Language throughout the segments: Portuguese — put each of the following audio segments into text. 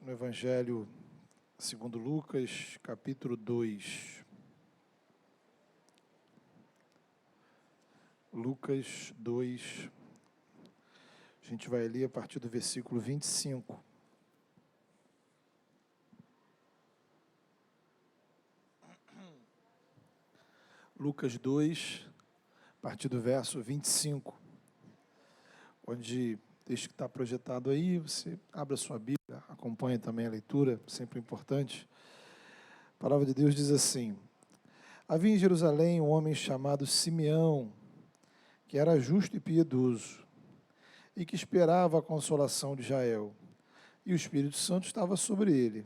no Evangelho segundo Lucas, capítulo 2. Lucas 2, a gente vai ler a partir do versículo 25. Lucas 2, a partir do verso 25, onde texto que está projetado aí, você abre a sua Bíblia, acompanha também a leitura, sempre importante. A palavra de Deus diz assim: havia em Jerusalém um homem chamado Simeão, que era justo e piedoso, e que esperava a consolação de Israel, e o Espírito Santo estava sobre ele.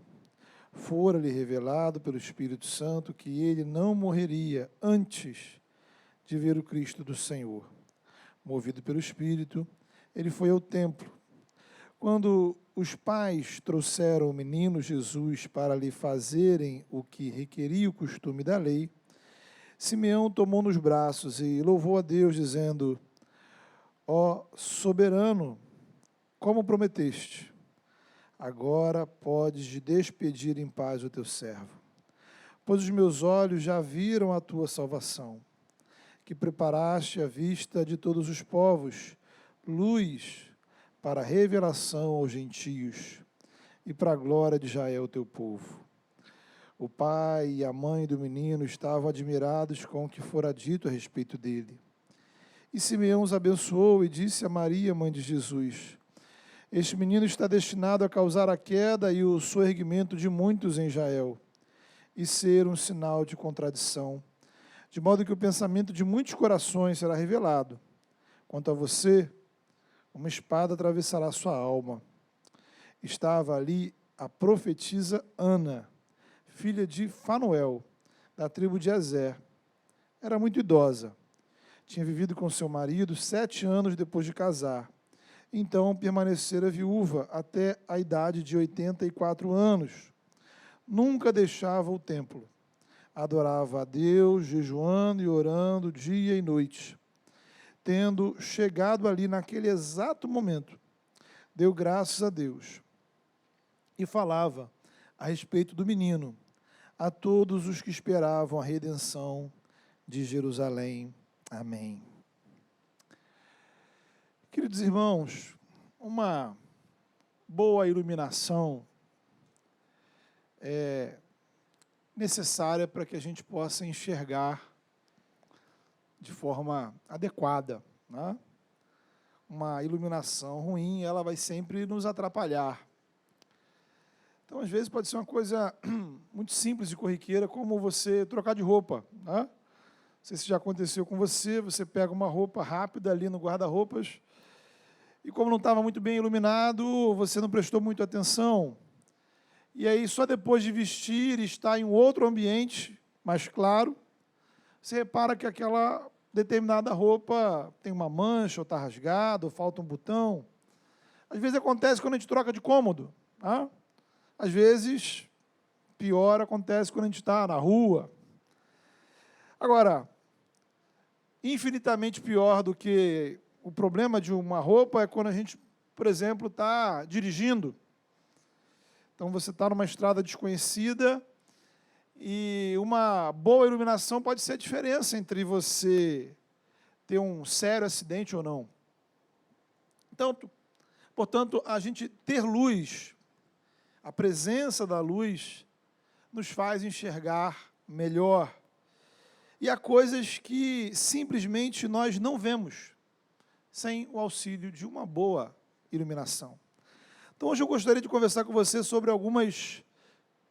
Fora-lhe revelado pelo Espírito Santo que ele não morreria antes de ver o Cristo do Senhor. Movido pelo Espírito, ele foi ao templo. Quando os pais trouxeram o menino Jesus para lhe fazerem o que requeria o costume da lei, Simeão tomou nos braços e louvou a Deus, dizendo: ó soberano, como prometeste, agora podes despedir em paz o teu servo, pois os meus olhos já viram a tua salvação, que preparaste à vista de todos os povos, luz para a revelação aos gentios e para a glória de Israel, teu povo. O pai e a mãe do menino estavam admirados com o que fora dito a respeito dele. E Simeão os abençoou e disse a Maria, mãe de Jesus: este menino está destinado a causar a queda e o soerguimento de muitos em Israel, e ser um sinal de contradição, de modo que o pensamento de muitos corações será revelado. Quanto a você, uma espada atravessará sua alma. Estava ali a profetisa Ana, filha de Fanuel, da tribo de Aser. Era muito idosa. Tinha vivido com seu marido 7 anos depois de casar. Então permanecera viúva até a idade de 84 anos. Nunca deixava o templo. Adorava a Deus, jejuando e orando dia e noite. Tendo chegado ali naquele exato momento, deu graças a Deus e falava a respeito do menino a todos os que esperavam a redenção de Jerusalém. Amém. Queridos irmãos, uma boa iluminação é necessária para que a gente possa enxergar de forma adequada, né? Uma iluminação ruim, ela vai sempre nos atrapalhar. Então, às vezes, pode ser uma coisa muito simples e corriqueira, como você trocar de roupa, né? Não sei se já aconteceu com você, você pega uma roupa rápida ali no guarda-roupas, e como não estava muito bem iluminado, você não prestou muito atenção, e aí só depois de vestir e estar em um outro ambiente mais claro, você repara que aquela determinada roupa tem uma mancha, ou está rasgada, ou falta um botão. Às vezes acontece quando a gente troca de cômodo, tá? Às vezes, pior acontece quando a gente está na rua. Agora, infinitamente pior do que o problema de uma roupa é quando a gente, por exemplo, está dirigindo. Então, você está numa estrada desconhecida e uma boa iluminação pode ser a diferença entre você ter um sério acidente ou não. Então, portanto, a gente ter luz, a presença da luz, nos faz enxergar melhor. E há coisas que simplesmente nós não vemos sem o auxílio de uma boa iluminação. Então, hoje eu gostaria de conversar com você sobre algumas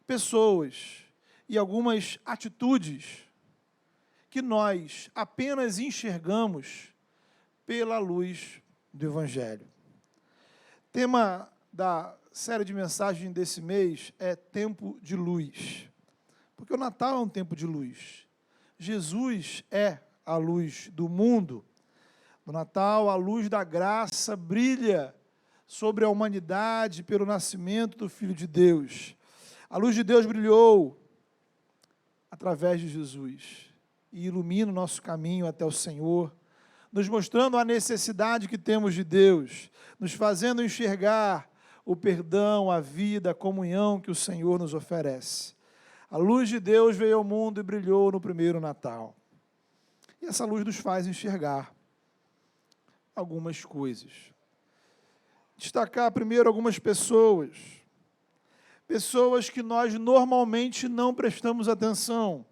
pessoas e algumas atitudes que nós apenas enxergamos pela luz do Evangelho. Tema da série de mensagens desse mês é tempo de luz, porque o Natal é um tempo de luz. Jesus é a luz do mundo. No Natal, a luz da graça brilha sobre a humanidade pelo nascimento do Filho de Deus. A luz de Deus brilhou através de Jesus e ilumina o nosso caminho até o Senhor, nos mostrando a necessidade que temos de Deus, nos fazendo enxergar o perdão, a vida, a comunhão que o Senhor nos oferece. A luz de Deus veio ao mundo e brilhou no primeiro Natal. E essa luz nos faz enxergar algumas coisas. Destacar primeiro algumas pessoas que nós normalmente não prestamos atenção,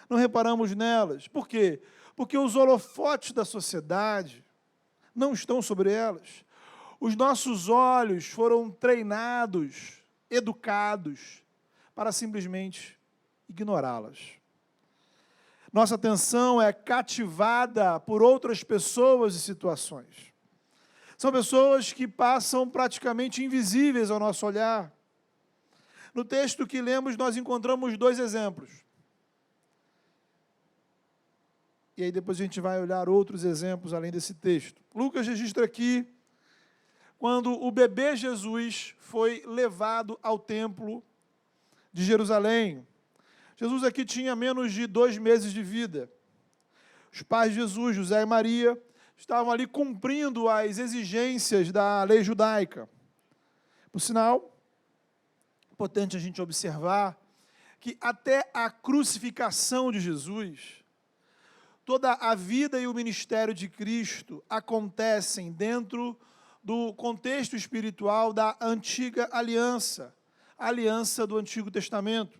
não reparamos nelas. Por quê? Porque os holofotes da sociedade não estão sobre elas. Os nossos olhos foram treinados, educados, para simplesmente ignorá-las. Nossa atenção é cativada por outras pessoas e situações. São pessoas que passam praticamente invisíveis ao nosso olhar. No texto que lemos, nós encontramos 2 exemplos. E aí depois a gente vai olhar outros exemplos além desse texto. Lucas registra aqui quando o bebê Jesus foi levado ao templo de Jerusalém. Jesus aqui tinha menos de 2 meses de vida. Os pais de Jesus, José e Maria, estavam ali cumprindo as exigências da lei judaica. Por sinal, importante a gente observar que até a crucificação de Jesus, toda a vida e o ministério de Cristo acontecem dentro do contexto espiritual da antiga aliança, a aliança do Antigo Testamento.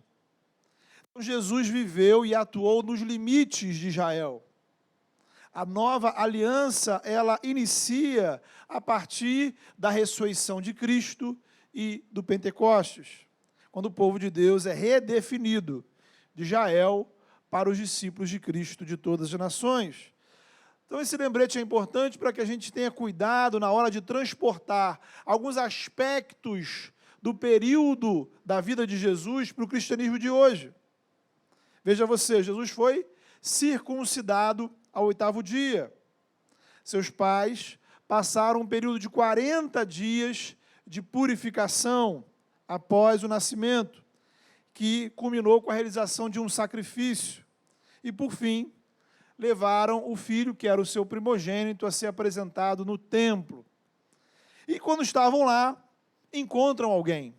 Jesus viveu e atuou nos limites de Israel. A nova aliança, ela inicia a partir da ressurreição de Cristo e do Pentecostes, quando o povo de Deus é redefinido de Israel para os discípulos de Cristo de todas as nações. Então, esse lembrete é importante para que a gente tenha cuidado na hora de transportar alguns aspectos do período da vida de Jesus para o cristianismo de hoje. Veja você, Jesus foi circuncidado ao 8º dia. Seus pais passaram um período de 40 dias de purificação após o nascimento, que culminou com a realização de um sacrifício. E, por fim, levaram o filho, que era o seu primogênito, a ser apresentado no templo. E quando estavam lá, encontram alguém,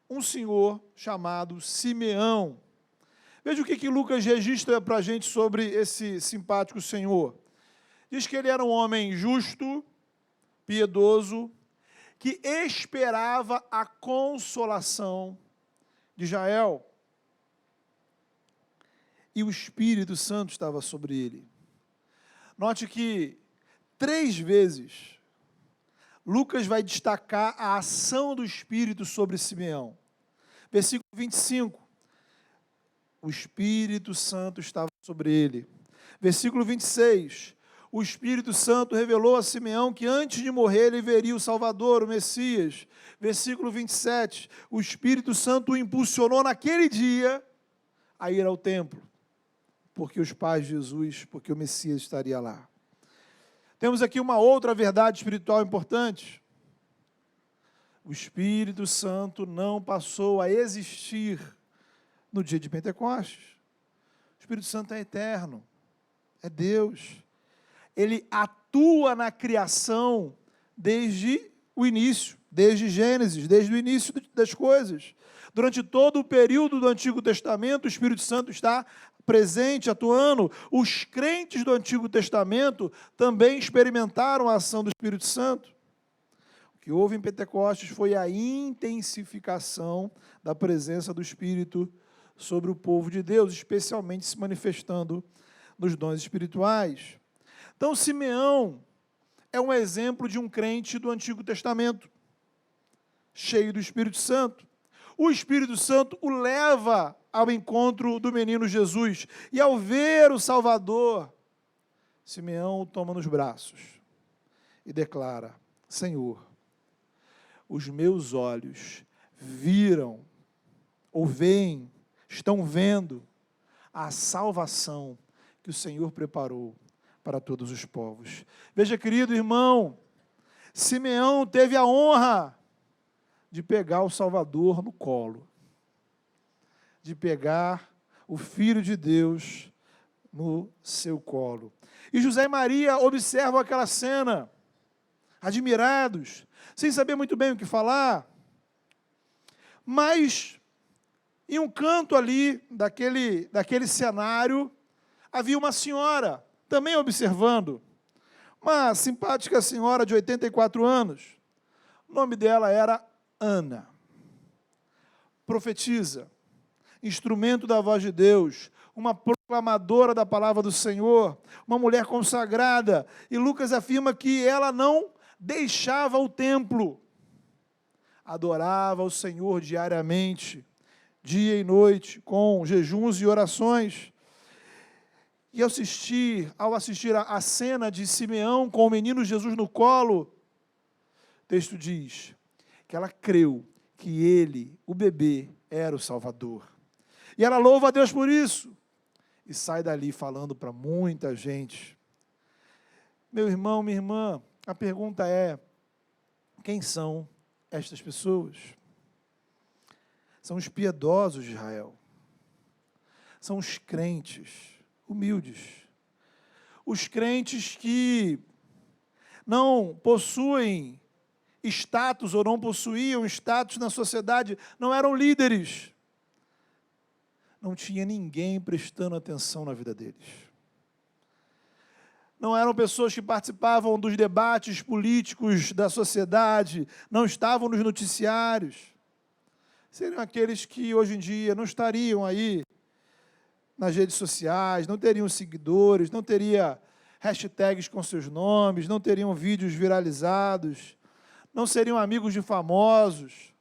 um senhor chamado Simeão. Veja o que Lucas registra para a gente sobre esse simpático senhor. Diz que ele era um homem justo, piedoso, que esperava a consolação de Israel. E o Espírito Santo estava sobre ele. Note que 3 vezes Lucas vai destacar a ação do Espírito sobre Simeão. Versículo 25. O Espírito Santo estava sobre ele. Versículo 26. O Espírito Santo revelou a Simeão que antes de morrer ele veria o Salvador, o Messias. Versículo 27. O Espírito Santo o impulsionou naquele dia a ir ao templo, porque os pais de Jesus, porque o Messias estaria lá. Temos aqui uma outra verdade espiritual importante. O Espírito Santo não passou a existir no dia de Pentecostes. O Espírito Santo é eterno, é Deus. Ele atua na criação desde o início, desde Gênesis, desde o início das coisas. Durante todo o período do Antigo Testamento, o Espírito Santo está presente, atuando. Os crentes do Antigo Testamento também experimentaram a ação do Espírito Santo. O que houve em Pentecostes foi a intensificação da presença do Espírito sobre o povo de Deus, especialmente se manifestando nos dons espirituais. Então, Simeão é um exemplo de um crente do Antigo Testamento, cheio do Espírito Santo. O Espírito Santo o leva ao encontro do menino Jesus, e ao ver o Salvador, Simeão o toma nos braços e declara: Senhor, os meus olhos viram, ou veem, estão vendo a salvação que o Senhor preparou para todos os povos. Veja, querido irmão, Simeão teve a honra de pegar o Salvador no colo, de pegar o Filho de Deus no seu colo. E José e Maria observam aquela cena, admirados, sem saber muito bem o que falar. Mas, em um canto ali, daquele cenário, havia uma senhora, também observando, uma simpática senhora de 84 anos. O nome dela era Ana. Profetisa, instrumento da voz de Deus, uma proclamadora da palavra do Senhor, uma mulher consagrada. E Lucas afirma que ela não deixava o templo, adorava o Senhor diariamente, dia e noite, com jejuns e orações. E ao assistir a cena de Simeão com o menino Jesus no colo, o texto diz que ela creu que ele, o bebê, era o Salvador. E ela louva a Deus por isso. E sai dali falando para muita gente. Meu irmão, minha irmã, a pergunta é: quem são estas pessoas? São os piedosos de Israel. São os crentes humildes. Os crentes que não possuem status ou não possuíam status na sociedade, não eram líderes. Não tinha ninguém prestando atenção na vida deles. Não eram pessoas que participavam dos debates políticos da sociedade, não estavam nos noticiários. Seriam aqueles que hoje em dia não estariam aí nas redes sociais, não teriam seguidores, não teria hashtags com seus nomes, não teriam vídeos viralizados, não seriam amigos de famosos,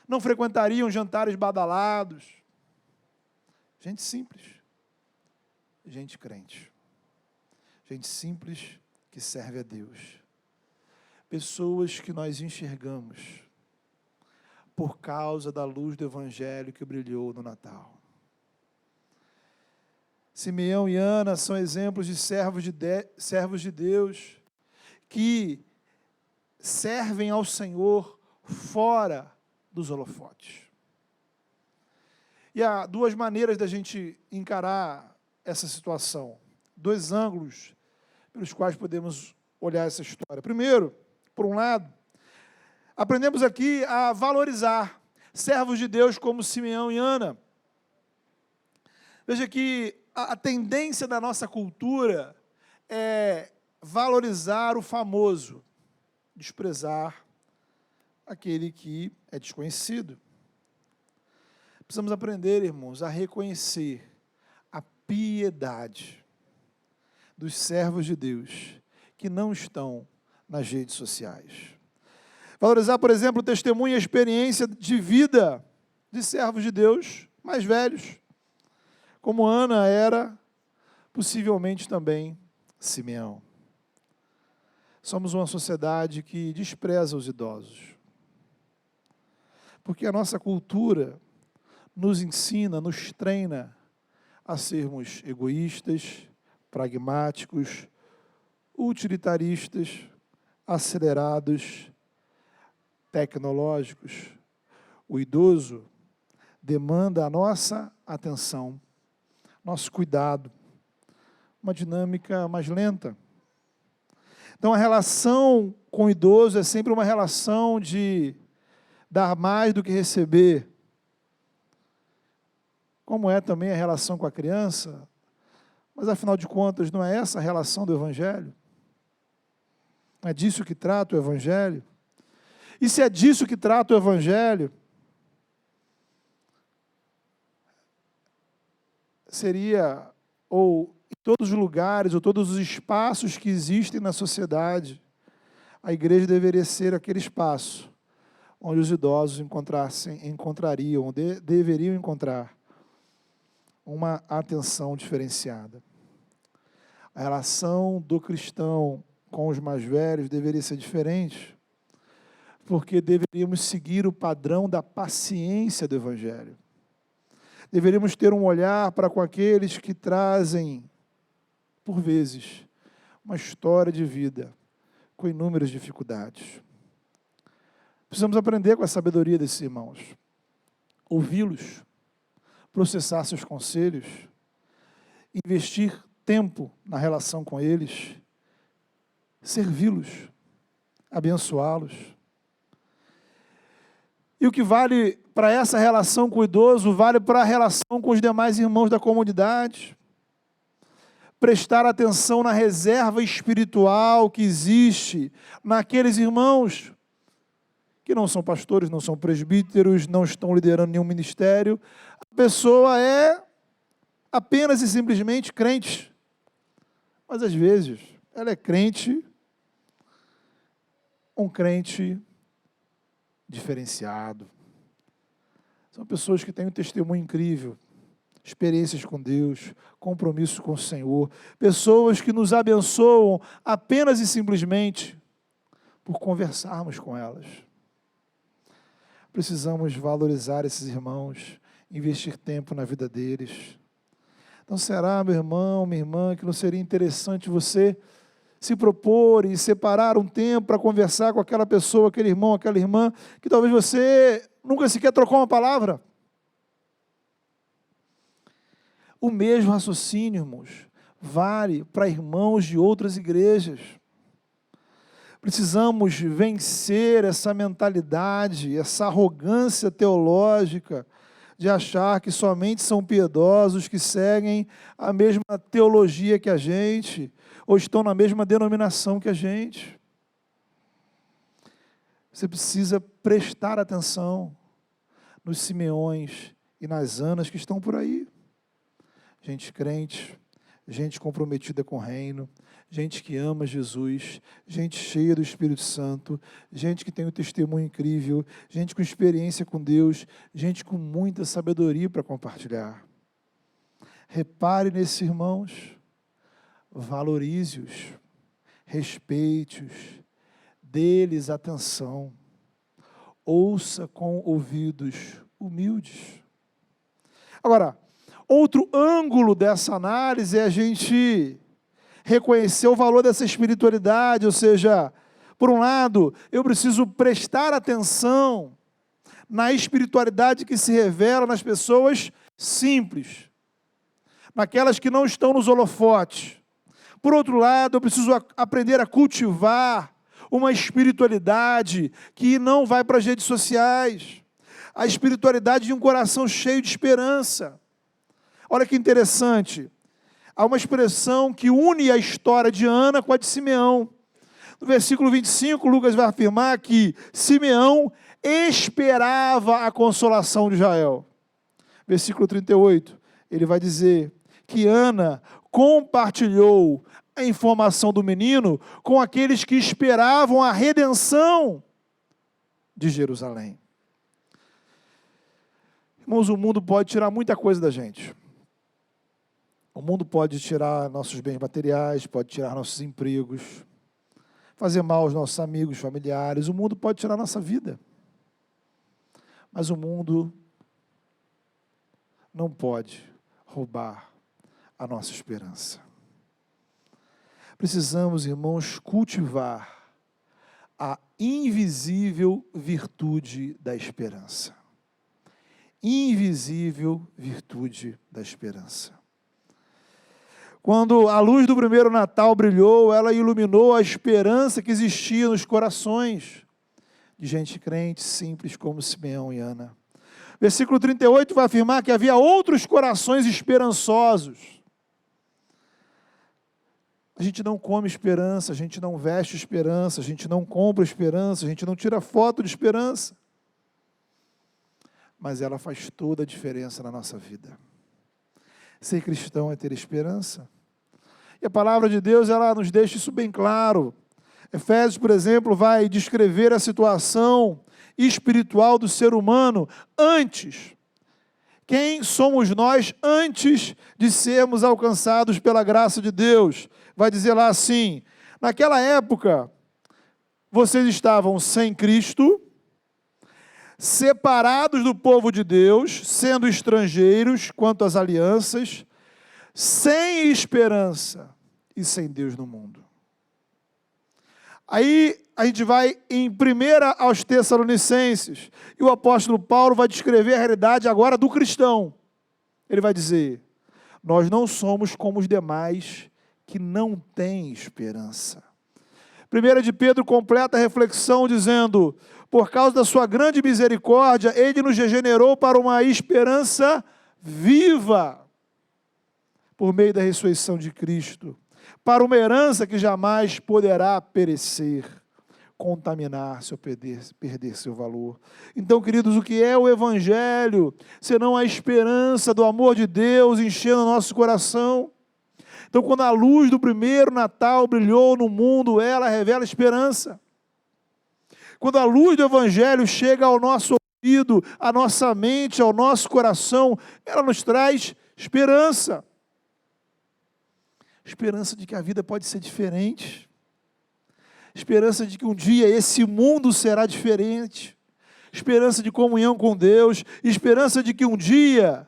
não frequentariam jantares badalados. Gente simples, gente crente, gente simples que serve a Deus. Pessoas que nós enxergamos por causa da luz do Evangelho que brilhou no Natal. Simeão e Ana são exemplos de servos de Deus que servem ao Senhor fora dos holofotes. E há duas maneiras da gente encarar essa situação, dois ângulos pelos quais podemos olhar essa história. Primeiro, por um lado, aprendemos aqui a valorizar servos de Deus como Simeão e Ana. Veja que a tendência da nossa cultura é valorizar o famoso, desprezar aquele que é desconhecido. Precisamos aprender, irmãos, a reconhecer a piedade dos servos de Deus que não estão nas redes sociais. Valorizar, por exemplo, o testemunho e a experiência de vida de servos de Deus mais velhos, como Ana era, possivelmente também Simeão. Somos uma sociedade que despreza os idosos, porque a nossa cultura nos ensina, nos treina a sermos egoístas, pragmáticos, utilitaristas, acelerados, tecnológicos. O idoso demanda a nossa atenção, nosso cuidado, uma dinâmica mais lenta. Então, a relação com o idoso é sempre uma relação de dar mais do que receber. Como é também a relação com a criança, mas, afinal de contas, não é essa a relação do Evangelho? Não é disso que trata o Evangelho? E se é disso que trata o Evangelho, seria, ou em todos os lugares, ou todos os espaços que existem na sociedade, a igreja deveria ser aquele espaço onde os idosos encontrariam, deveriam encontrar uma atenção diferenciada. A relação do cristão com os mais velhos deveria ser diferente, porque deveríamos seguir o padrão da paciência do Evangelho. Deveríamos ter um olhar para com aqueles que trazem, por vezes, uma história de vida com inúmeras dificuldades. Precisamos aprender com a sabedoria desses irmãos, ouvi-los, processar seus conselhos, investir tempo na relação com eles, servi-los, abençoá-los. E o que vale para essa relação com o idoso, vale para a relação com os demais irmãos da comunidade. Prestar atenção na reserva espiritual que existe naqueles irmãos que não são pastores, não são presbíteros, não estão liderando nenhum ministério. A pessoa é apenas e simplesmente crente. Mas às vezes ela é crente, um crente diferenciado. São pessoas que têm um testemunho incrível, experiências com Deus, compromisso com o Senhor, pessoas que nos abençoam apenas e simplesmente por conversarmos com elas. Precisamos valorizar esses irmãos, investir tempo na vida deles. Então será, meu irmão, minha irmã, que não seria interessante você se propor e separar um tempo para conversar com aquela pessoa, aquele irmão, aquela irmã, que talvez você nunca sequer trocou uma palavra? O mesmo raciocínio, irmãos, vale para irmãos de outras igrejas. Precisamos vencer essa mentalidade, essa arrogância teológica de achar que somente são piedosos que seguem a mesma teologia que a gente, ou estão na mesma denominação que a gente. Você precisa prestar atenção nos Simeões e nas Anas que estão por aí. Gente crente, gente comprometida com o reino, gente que ama Jesus, gente cheia do Espírito Santo, gente que tem um testemunho incrível, gente com experiência com Deus, gente com muita sabedoria para compartilhar. Repare nesses irmãos, valorize-os, respeite-os, dê-lhes atenção, ouça com ouvidos humildes. Agora, outro ângulo dessa análise é a gente reconhecer o valor dessa espiritualidade, ou seja, por um lado, eu preciso prestar atenção na espiritualidade que se revela nas pessoas simples, naquelas que não estão nos holofotes. Por outro lado, eu preciso aprender a cultivar uma espiritualidade que não vai para as redes sociais, a espiritualidade de um coração cheio de esperança. Olha que interessante, há uma expressão que une a história de Ana com a de Simeão. No versículo 25, Lucas vai afirmar que Simeão esperava a consolação de Israel. Versículo 38, ele vai dizer que Ana compartilhou a informação do menino com aqueles que esperavam a redenção de Jerusalém. Irmãos, o mundo pode tirar muita coisa da gente. O mundo pode tirar nossos bens materiais, pode tirar nossos empregos, fazer mal aos nossos amigos, familiares. O mundo pode tirar nossa vida. Mas o mundo não pode roubar a nossa esperança. Precisamos, irmãos, cultivar a invisível virtude da esperança. Invisível virtude da esperança. Quando a luz do primeiro Natal brilhou, ela iluminou a esperança que existia nos corações de gente crente, simples como Simeão e Ana. Versículo 38 vai afirmar que havia outros corações esperançosos. A gente não come esperança, a gente não veste esperança, a gente não compra esperança, a gente não tira foto de esperança. Mas ela faz toda a diferença na nossa vida. Ser cristão é ter esperança. E a palavra de Deus, ela nos deixa isso bem claro. Efésios, por exemplo, vai descrever a situação espiritual do ser humano antes. Quem somos nós antes de sermos alcançados pela graça de Deus? Vai dizer lá assim, naquela época, vocês estavam sem Cristo, separados do povo de Deus, sendo estrangeiros quanto às alianças, sem esperança e sem Deus no mundo. Aí a gente vai em 1 aos Tessalonicenses, e o apóstolo Paulo vai descrever a realidade agora do cristão. Ele vai dizer, nós não somos como os demais que não têm esperança. 1 de Pedro completa a reflexão dizendo: por causa da sua grande misericórdia, Ele nos regenerou para uma esperança viva, por meio da ressurreição de Cristo, para uma herança que jamais poderá perecer, contaminar-se ou perder seu valor. Então, queridos, o que é o Evangelho, senão a esperança do amor de Deus enchendo o nosso coração? Então, quando a luz do primeiro Natal brilhou no mundo, ela revela esperança. Quando a luz do Evangelho chega ao nosso ouvido, à nossa mente, ao nosso coração, ela nos traz esperança. Esperança de que a vida pode ser diferente. Esperança de que um dia esse mundo será diferente. Esperança de comunhão com Deus. Esperança de que um dia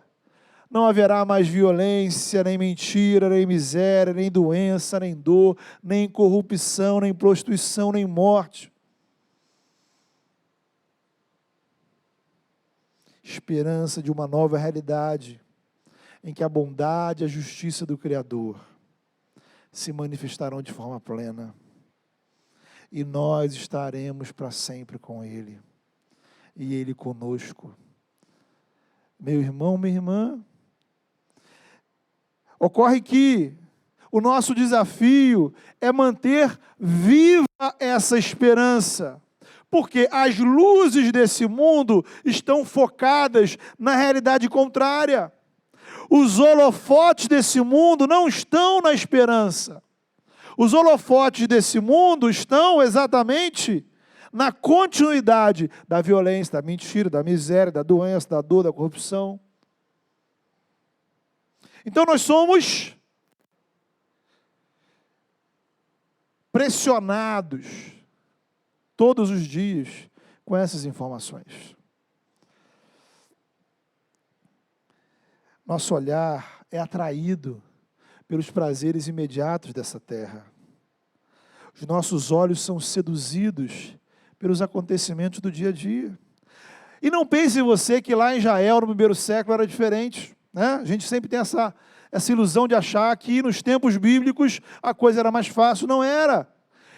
não haverá mais violência, nem mentira, nem miséria, nem doença, nem dor, nem corrupção, nem prostituição, nem morte. Esperança de uma nova realidade, em que a bondade e a justiça do Criador se manifestarão de forma plena. E nós estaremos para sempre com Ele. E Ele conosco. Meu irmão, minha irmã, ocorre que o nosso desafio é manter viva essa esperança, porque as luzes desse mundo estão focadas na realidade contrária. Os holofotes desse mundo não estão na esperança. Os holofotes desse mundo estão exatamente na continuidade da violência, da mentira, da miséria, da doença, da dor, da corrupção. Então nós somos pressionados todos os dias com essas informações. Nosso olhar é atraído pelos prazeres imediatos dessa terra. Os nossos olhos são seduzidos pelos acontecimentos do dia a dia. E não pense você que lá em Israel, no primeiro século, era diferente, né? A gente sempre tem essa ilusão de achar que nos tempos bíblicos a coisa era mais fácil. Não era.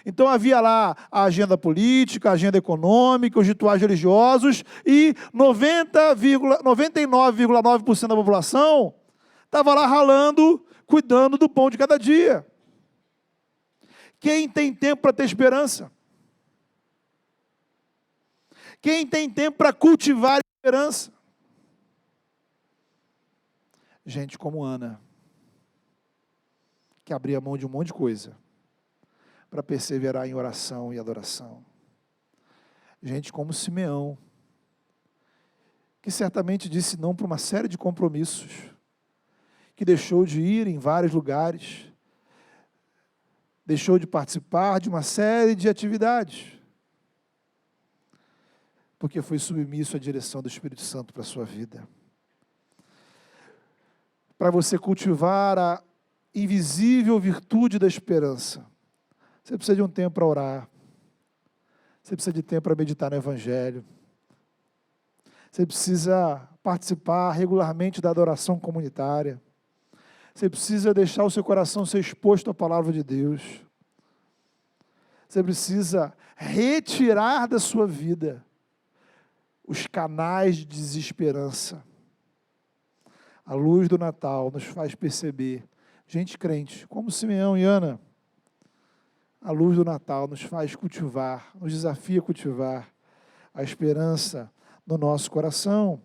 Então havia lá a agenda política, a agenda econômica, os rituais religiosos, e 99,9% da população estava lá ralando, cuidando do pão de cada dia. Quem tem tempo para ter esperança? Quem tem tempo para cultivar esperança? Gente como Ana, que abria mão de um monte de coisa para perseverar em oração e adoração. Gente como Simeão, que certamente disse não para uma série de compromissos, que deixou de ir em vários lugares, deixou de participar de uma série de atividades, porque foi submisso à direção do Espírito Santo para a sua vida. Para você cultivar a invisível virtude da esperança, você precisa de um tempo para orar, você precisa de tempo para meditar no Evangelho, você precisa participar regularmente da adoração comunitária, você precisa deixar o seu coração ser exposto à palavra de Deus, você precisa retirar da sua vida os canais de desesperança. A luz do Natal nos faz perceber, gente crente, como Simeão e Ana, a luz do Natal nos faz cultivar, nos desafia a cultivar a esperança no nosso coração.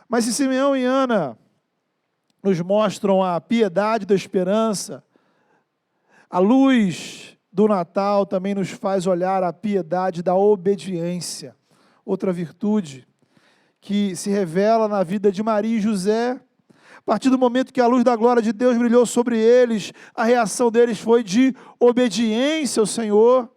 Mas se Simeão e Ana nos mostram a piedade da esperança, a luz do Natal também nos faz olhar a piedade da obediência, outra virtude que se revela na vida de Maria e José. A partir do momento que a luz da glória de Deus brilhou sobre eles, a reação deles foi de obediência ao Senhor.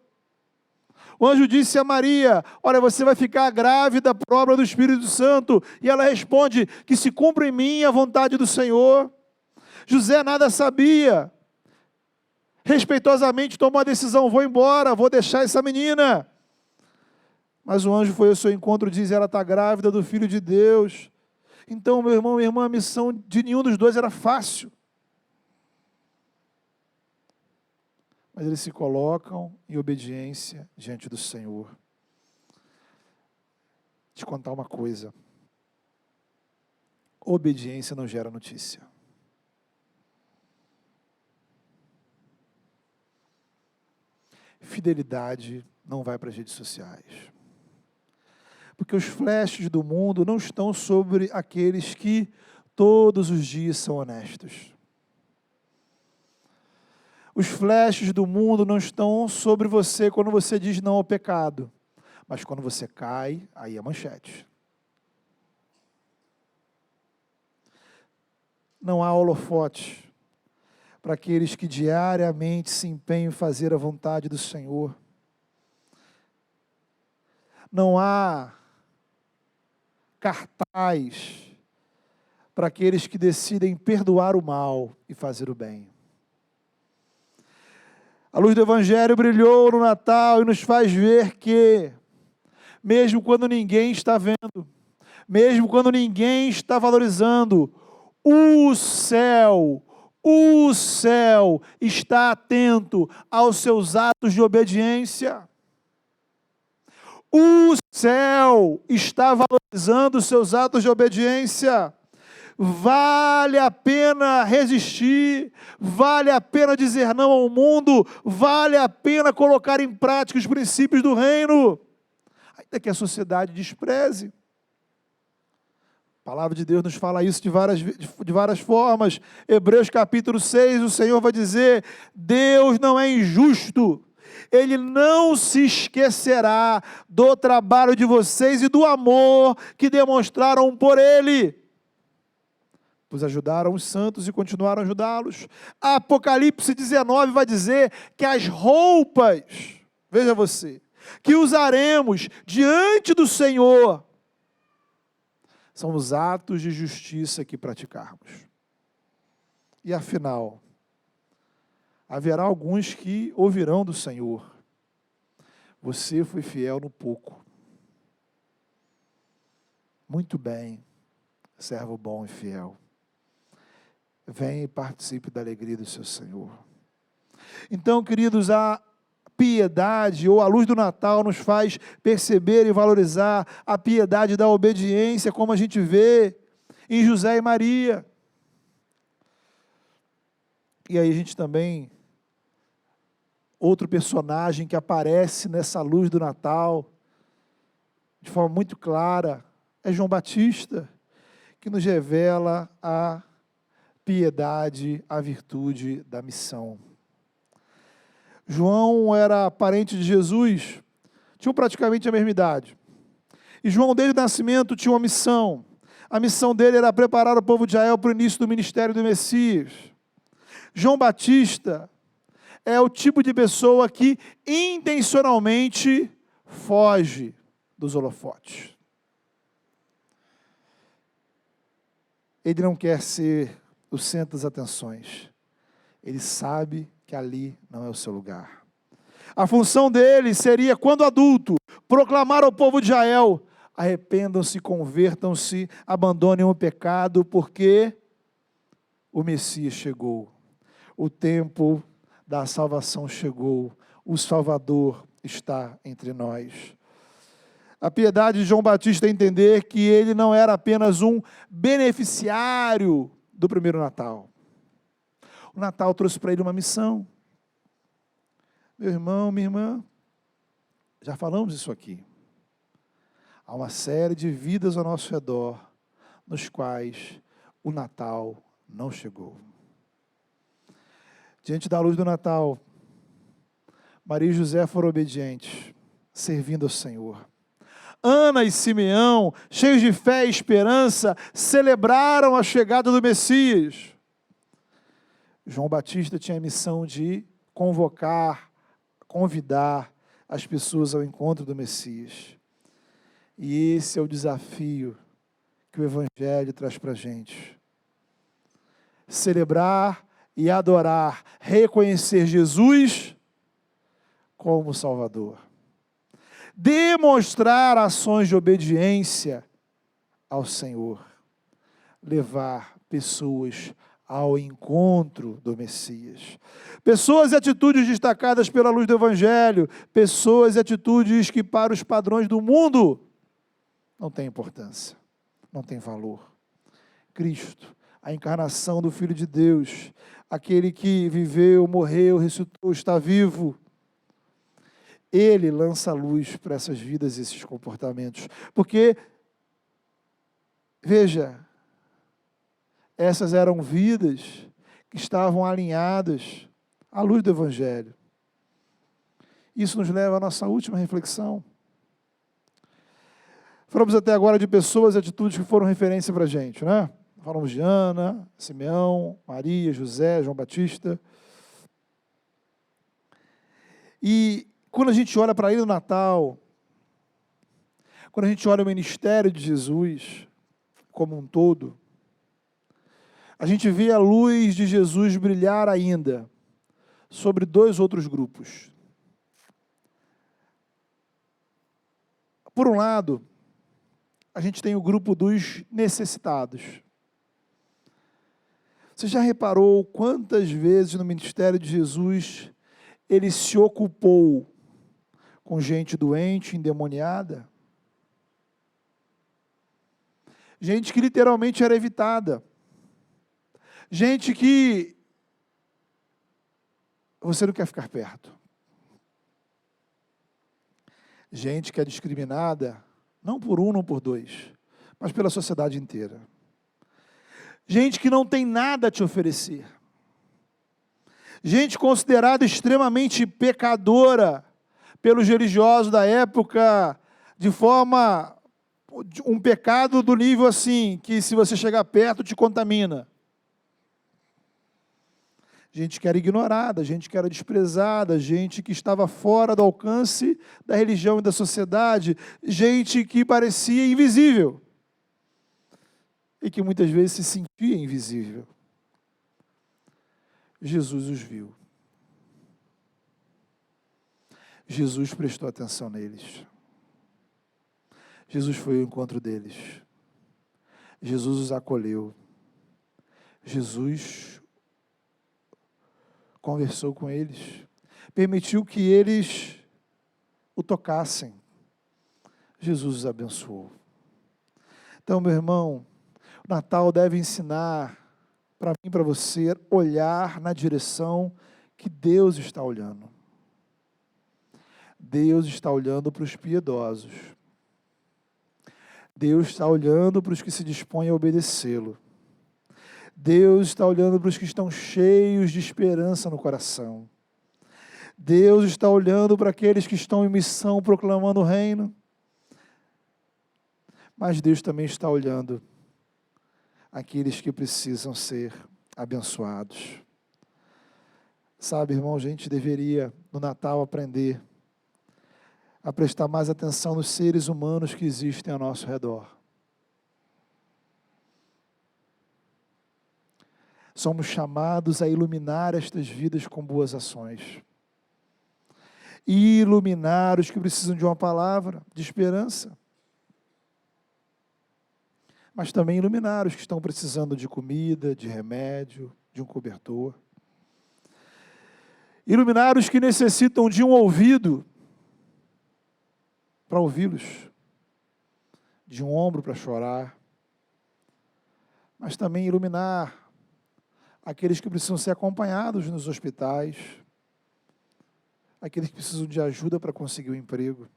O anjo disse a Maria: olha, você vai ficar grávida por obra do Espírito Santo. E ela responde: que se cumpra em mim a vontade do Senhor. José nada sabia. Respeitosamente tomou a decisão: vou embora, vou deixar essa menina. Mas o anjo foi ao seu encontro e diz: ela está grávida do Filho de Deus. Então, meu irmão, minha irmã, a missão de nenhum dos dois era fácil. mas eles se colocam em obediência diante do Senhor. Te contar uma coisa. Obediência não gera notícia. Fidelidade não vai para as redes sociais. Porque os flashes do mundo não estão sobre aqueles que todos os dias são honestos. Os flashes do mundo não estão sobre você quando você diz não ao pecado. Mas quando você cai, aí é manchete. Não há holofote para aqueles que diariamente se empenham em fazer a vontade do Senhor. Não há cartaz para aqueles que decidem perdoar o mal e fazer o bem. A luz do Evangelho brilhou no Natal e nos faz ver que, mesmo quando ninguém está vendo, mesmo quando ninguém está valorizando, o céu está atento aos seus atos de obediência. O céu está valorizando os seus atos de obediência. Vale a pena resistir, vale a pena dizer não ao mundo, vale a pena colocar em prática os princípios do reino, ainda que a sociedade despreze. A palavra de Deus nos fala isso de várias formas. Hebreus capítulo 6, o Senhor vai dizer: Deus não é injusto, Ele não se esquecerá do trabalho de vocês e do amor que demonstraram por Ele, pois ajudaram os santos e continuaram a ajudá-los. Apocalipse 19 vai dizer que as roupas, veja você, que usaremos diante do Senhor, são os atos de justiça que praticarmos. E afinal, haverá alguns que ouvirão do Senhor: você foi fiel no pouco. Muito bem, servo bom e fiel. Venha e participe da alegria do seu Senhor. Então, queridos, a piedade, ou a luz do Natal, nos faz perceber e valorizar a piedade da obediência, como a gente vê em José e Maria. E aí a gente também, outro personagem que aparece nessa luz do Natal, de forma muito clara, é João Batista, que nos revela a piedade, a virtude da missão. João era parente de Jesus, tinham praticamente a mesma idade. E João, desde o nascimento, tinha uma missão. A missão dele era preparar o povo de Israel para o início do ministério do Messias. João Batista é o tipo de pessoa que intencionalmente foge dos holofotes. Ele não quer ser o centro das atenções. Ele sabe que ali não é o seu lugar. A função dele seria, quando adulto, proclamar ao povo de Israel: arrependam-se, convertam-se, abandonem o pecado, porque o Messias chegou. O tempo da salvação chegou. O Salvador está entre nós. A piedade de João Batista é entender que ele não era apenas um beneficiário do primeiro Natal. O Natal trouxe para ele uma missão. Meu irmão, minha irmã, já falamos isso aqui. Há uma série de vidas ao nosso redor, nos quais o Natal não chegou. Diante da luz do Natal, Maria e José foram obedientes, servindo ao Senhor. Ana e Simeão, cheios de fé e esperança, celebraram a chegada do Messias. João Batista tinha a missão de convidar as pessoas ao encontro do Messias. E esse é o desafio que o Evangelho traz para a gente. Celebrar e adorar, reconhecer Jesus como Salvador. Demonstrar ações de obediência ao Senhor. Levar pessoas ao encontro do Messias. Pessoas e atitudes destacadas pela luz do Evangelho, pessoas e atitudes que para os padrões do mundo não têm importância, não têm valor. Cristo, a encarnação do Filho de Deus, aquele que viveu, morreu, ressuscitou, está vivo, Ele lança luz para essas vidas e esses comportamentos. Porque, veja, essas eram vidas que estavam alinhadas à luz do Evangelho. Isso nos leva à nossa última reflexão. Falamos até agora de pessoas e atitudes que foram referência para a gente, né? Falamos de Ana, Simeão, Maria, José, João Batista. E quando a gente olha para a Ilha do Natal, quando a gente olha o ministério de Jesus como um todo, a gente vê a luz de Jesus brilhar ainda sobre dois outros grupos. Por um lado, a gente tem o grupo dos necessitados. Você já reparou quantas vezes no ministério de Jesus ele se ocupou com gente doente, endemoniada? Gente que literalmente era evitada. Gente que você não quer ficar perto. Gente que é discriminada, não por um, não por dois, mas pela sociedade inteira. Gente que não tem nada a te oferecer. Gente considerada extremamente pecadora pelos religiosos da época, de forma, um pecado do nível assim, que se você chegar perto te contamina. Gente que era ignorada, gente que era desprezada, gente que estava fora do alcance da religião e da sociedade, gente que parecia invisível e que muitas vezes se sentia invisível. Jesus os viu. Jesus prestou atenção neles. Jesus foi ao encontro deles. Jesus os acolheu. Jesus conversou com eles. Permitiu que eles o tocassem. Jesus os abençoou. Então, meu irmão, o Natal deve ensinar para mim e para você olhar na direção que Deus está olhando. Deus está olhando para os piedosos. Deus está olhando para os que se dispõem a obedecê-lo. Deus está olhando para os que estão cheios de esperança no coração. Deus está olhando para aqueles que estão em missão proclamando o reino. Mas Deus também está olhando aqueles que precisam ser abençoados. Sabe, irmão, a gente deveria no Natal aprender a prestar mais atenção nos seres humanos que existem ao nosso redor. Somos chamados a iluminar estas vidas com boas ações. E iluminar os que precisam de uma palavra de esperança. Mas também iluminar os que estão precisando de comida, de remédio, de um cobertor. Iluminar os que necessitam de um ouvido para ouvi-los, de um ombro para chorar, mas também iluminar aqueles que precisam ser acompanhados nos hospitais, aqueles que precisam de ajuda para conseguir um emprego.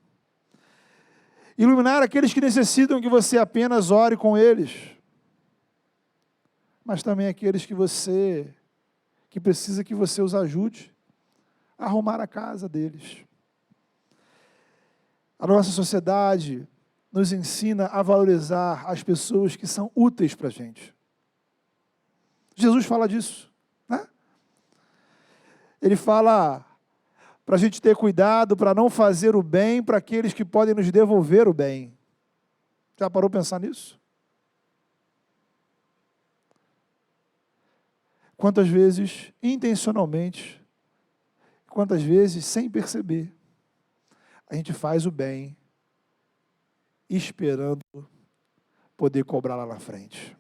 Iluminar aqueles que necessitam que você apenas ore com eles, mas também aqueles que precisa que você os ajude a arrumar a casa deles. A nossa sociedade nos ensina a valorizar as pessoas que são úteis para a gente. Jesus fala disso, né? Ele fala para a gente ter cuidado, para não fazer o bem para aqueles que podem nos devolver o bem. Já parou para pensar nisso? Quantas vezes, intencionalmente, quantas vezes, sem perceber, a gente faz o bem, esperando poder cobrar lá na frente.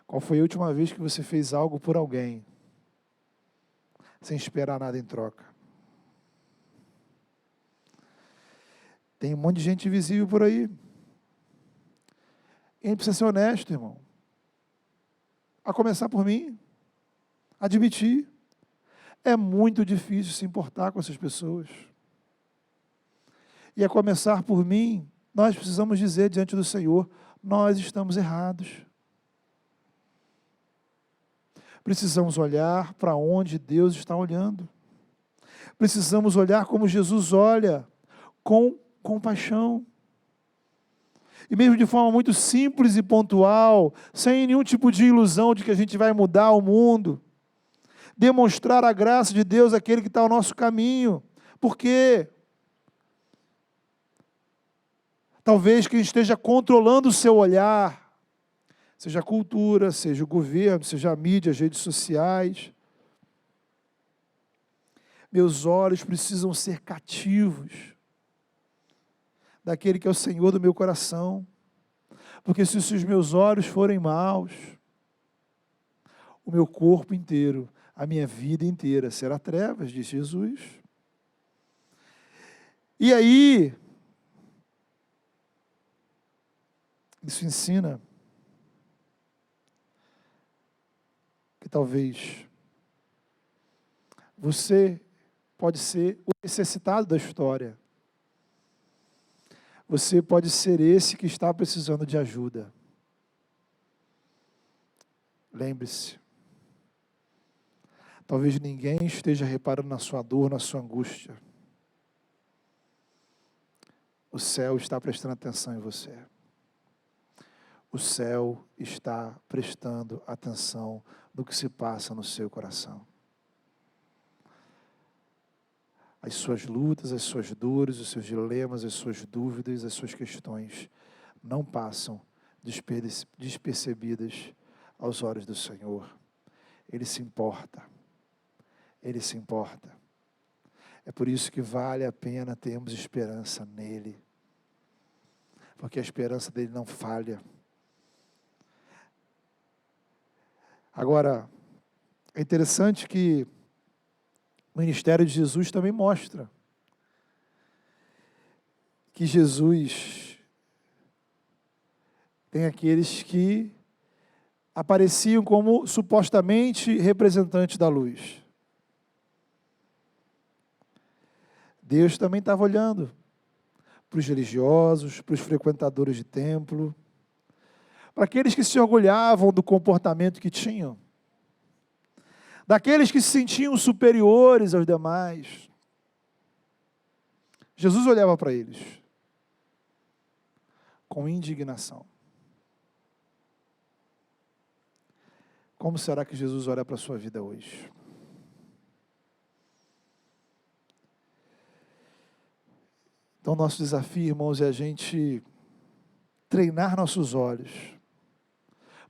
Qual foi a última vez que você fez algo por alguém, sem esperar nada em troca? Tem um monte de gente invisível por aí. E a gente precisa ser honesto, irmão. A começar por mim. Admitir. É muito difícil se importar com essas pessoas. E a começar por mim, nós precisamos dizer diante do Senhor, nós estamos errados. Precisamos olhar para onde Deus está olhando. Precisamos olhar como Jesus olha, com compaixão. E mesmo de forma muito simples e pontual, sem nenhum tipo de ilusão de que a gente vai mudar o mundo, demonstrar a graça de Deus àquele que está ao nosso caminho. Porque talvez quem esteja controlando o seu olhar, seja a cultura, seja o governo, seja a mídia, as redes sociais. Meus olhos precisam ser cativos daquele que é o Senhor do meu coração. Porque se os meus olhos forem maus, o meu corpo inteiro, a minha vida inteira será trevas, diz Jesus. E aí, isso ensina que talvez você pode ser o necessitado da história. Você pode ser esse que está precisando de ajuda. Lembre-se, talvez ninguém esteja reparando na sua dor, na sua angústia. O céu está prestando atenção em você. O céu está prestando atenção no que se passa no seu coração. As suas lutas, as suas dores, os seus dilemas, as suas dúvidas, as suas questões não passam despercebidas aos olhos do Senhor. Ele se importa. Ele se importa. É por isso que vale a pena termos esperança nele. Porque a esperança dele não falha. Agora, é interessante que o ministério de Jesus também mostra que Jesus tem aqueles que apareciam como supostamente representantes da luz. Deus também estava olhando para os religiosos, para os frequentadores de templo, para aqueles que se orgulhavam do comportamento que tinham, daqueles que se sentiam superiores aos demais. Jesus olhava para eles com indignação. Como será que Jesus olha para a sua vida hoje? Então, nosso desafio, irmãos, é a gente treinar nossos olhos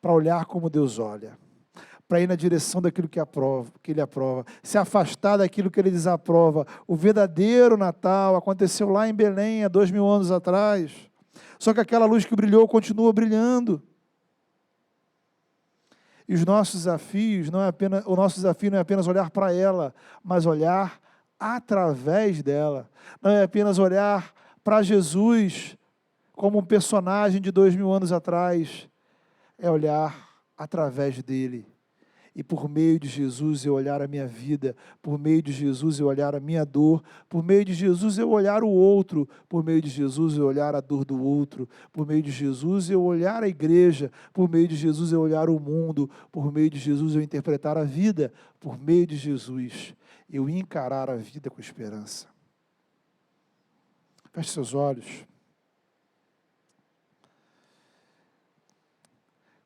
para olhar como Deus olha, para ir na direção daquilo que Ele aprova, se afastar daquilo que Ele desaprova. O verdadeiro Natal aconteceu lá em Belém, há 2000 anos atrás, só que aquela luz que brilhou continua brilhando. E os nossos desafios o nosso desafio não é apenas olhar para ela, mas olhar através dela. Não é apenas olhar para Jesus como um personagem de 2000 anos atrás, é olhar através dele. E por meio de Jesus eu olhar a minha vida, por meio de Jesus eu olhar a minha dor, por meio de Jesus eu olhar o outro, por meio de Jesus eu olhar a dor do outro, por meio de Jesus eu olhar a igreja, por meio de Jesus eu olhar o mundo, por meio de Jesus eu interpretar a vida, por meio de Jesus eu encarar a vida com esperança. Feche seus olhos.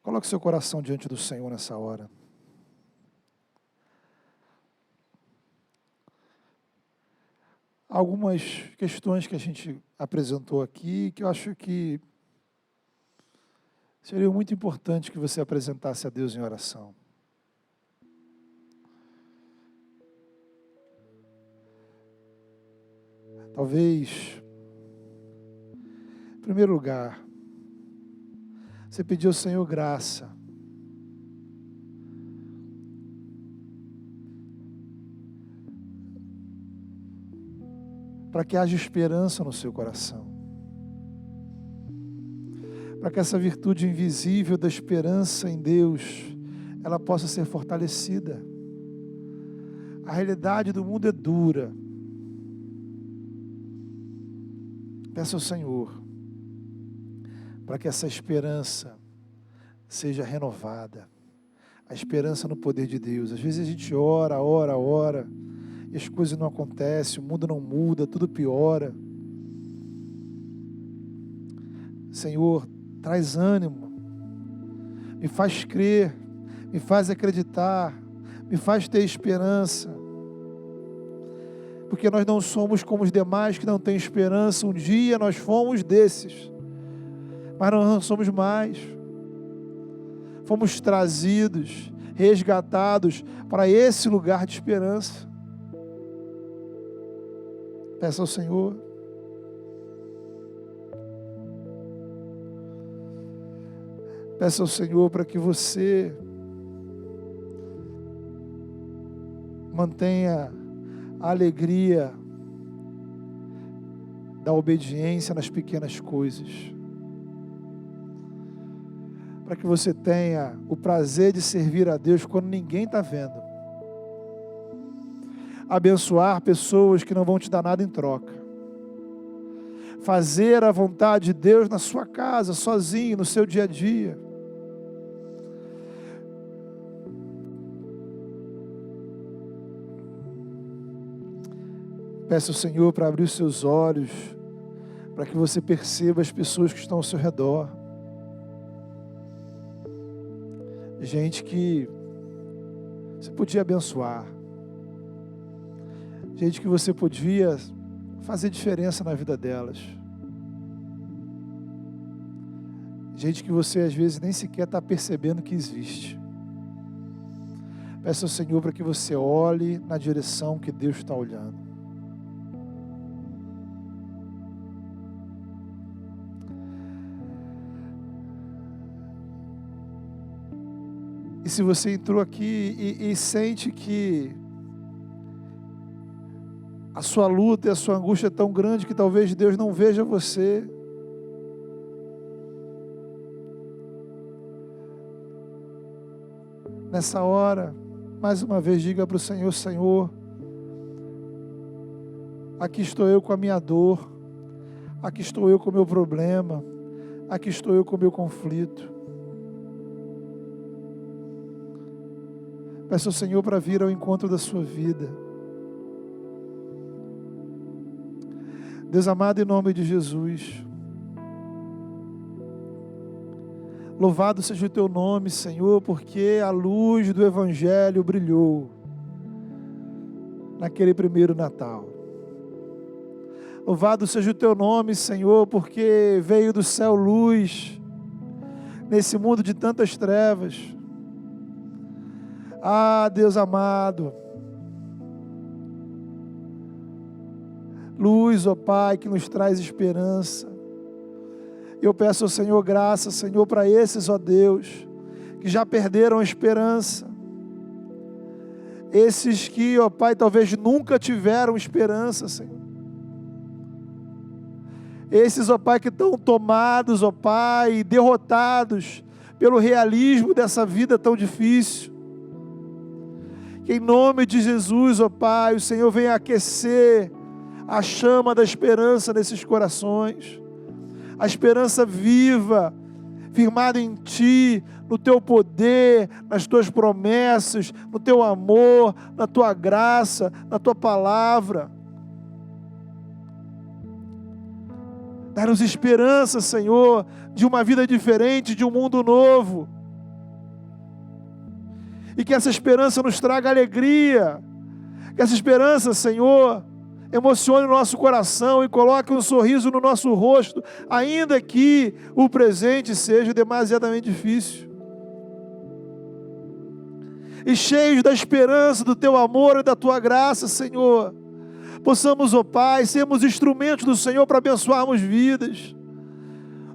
Coloque seu coração diante do Senhor nessa hora. Algumas questões que a gente apresentou aqui, que eu acho que seria muito importante que você apresentasse a Deus em oração. Talvez, em primeiro lugar, você pediu ao Senhor graça para que haja esperança no seu coração, para que essa virtude invisível da esperança em Deus, ela possa ser fortalecida. A realidade do mundo é dura. Peça ao Senhor para que essa esperança seja renovada. A esperança no poder de Deus. Às vezes a gente ora, e as coisas não acontecem, o mundo não muda, tudo piora. Senhor, traz ânimo, me faz crer, me faz acreditar, me faz ter esperança. Porque nós não somos como os demais que não têm esperança. Um dia nós fomos desses, mas nós não somos mais. Fomos trazidos, resgatados para esse lugar de esperança. Peça ao Senhor. Peça ao Senhor para que você mantenha a alegria da obediência nas pequenas coisas. Para que você tenha o prazer de servir a Deus quando ninguém está vendo. Abençoar pessoas que não vão te dar nada em troca. Fazer a vontade de Deus na sua casa, sozinho, no seu dia a dia. Peça ao Senhor para abrir os seus olhos, para que você perceba as pessoas que estão ao seu redor. Gente que você podia abençoar. Gente que você podia fazer diferença na vida delas. Gente que você às vezes nem sequer está percebendo que existe. Peça ao Senhor para que você olhe na direção que Deus está olhando. E se você entrou aqui e sente que a sua luta e a sua angústia é tão grande que talvez Deus não veja você, nessa hora, mais uma vez diga para o Senhor: Senhor, aqui estou eu com a minha dor, aqui estou eu com o meu problema, aqui estou eu com o meu conflito. Peço ao Senhor para vir ao encontro da sua vida. Deus amado, em nome de Jesus, louvado seja o teu nome, Senhor, porque a luz do Evangelho brilhou naquele primeiro Natal. Louvado seja o teu nome, Senhor, porque veio do céu luz nesse mundo de tantas trevas. Ah, Deus amado, luz, ó Pai, que nos traz esperança. Eu peço ao Senhor graça, Senhor, para esses, ó Deus, que já perderam a esperança. Esses que, ó Pai, talvez nunca tiveram esperança, Senhor. Esses, ó Pai, que estão tomados, ó Pai, derrotados pelo realismo dessa vida tão difícil. Que em nome de Jesus, ó Pai, o Senhor venha aquecer a chama da esperança nesses corações. A esperança viva, firmada em Ti, no Teu poder, nas Tuas promessas, no Teu amor, na Tua graça, na Tua palavra. Dá-nos esperança, Senhor, de uma vida diferente, de um mundo novo. E que essa esperança nos traga alegria. Que essa esperança, Senhor, emocione o nosso coração e coloque um sorriso no nosso rosto, ainda que o presente seja demasiadamente difícil. E cheios da esperança, do Teu amor e da Tua graça, Senhor, possamos, ó Pai, sermos instrumentos do Senhor para abençoarmos vidas.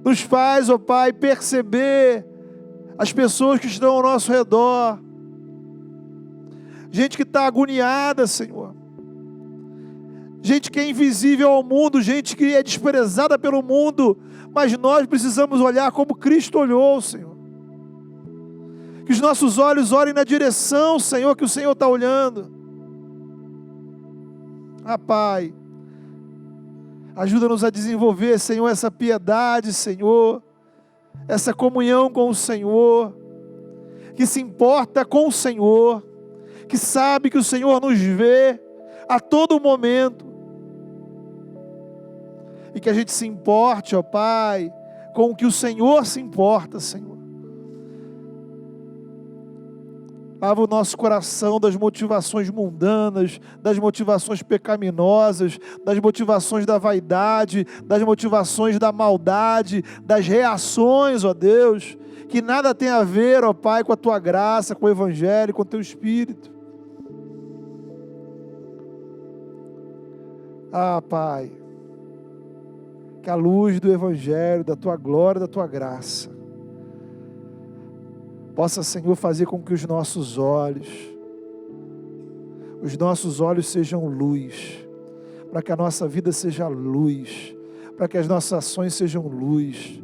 Nos faz, ó Pai, perceber as pessoas que estão ao nosso redor. Gente que está agoniada, Senhor. gente que é invisível ao mundo, gente que é desprezada pelo mundo, mas nós precisamos olhar como Cristo olhou, Senhor. Que os nossos olhos olhem na direção, Senhor, que o Senhor está olhando. Pai, ajuda-nos a desenvolver, Senhor, essa piedade, Senhor, essa comunhão com o Senhor, que se importa com o Senhor, que sabe que o Senhor nos vê a todo momento, e que a gente se importe, Pai, com o que o Senhor se importa, Senhor. Lava o nosso coração das motivações mundanas, das motivações pecaminosas, das motivações da vaidade, das motivações da maldade, das reações, Deus, que nada tem a ver, Pai, com a Tua graça, com o Evangelho, com o Teu Espírito. Pai, que a luz do Evangelho, da Tua glória, da Tua graça, possa, Senhor, fazer com que os nossos olhos sejam luz, para que a nossa vida seja luz, para que as nossas ações sejam luz,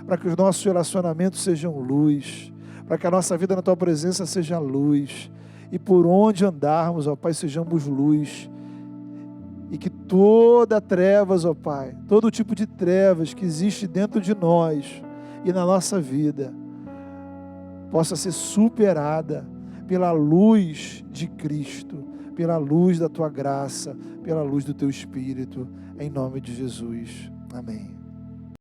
para que os nossos relacionamentos sejam luz, para que a nossa vida na Tua presença seja luz, e por onde andarmos, Pai, sejamos luz, e que toda trevas, Pai, todo tipo de trevas que existe dentro de nós e na nossa vida, possa ser superada pela luz de Cristo, pela luz da Tua graça, pela luz do Teu Espírito, em nome de Jesus. Amém.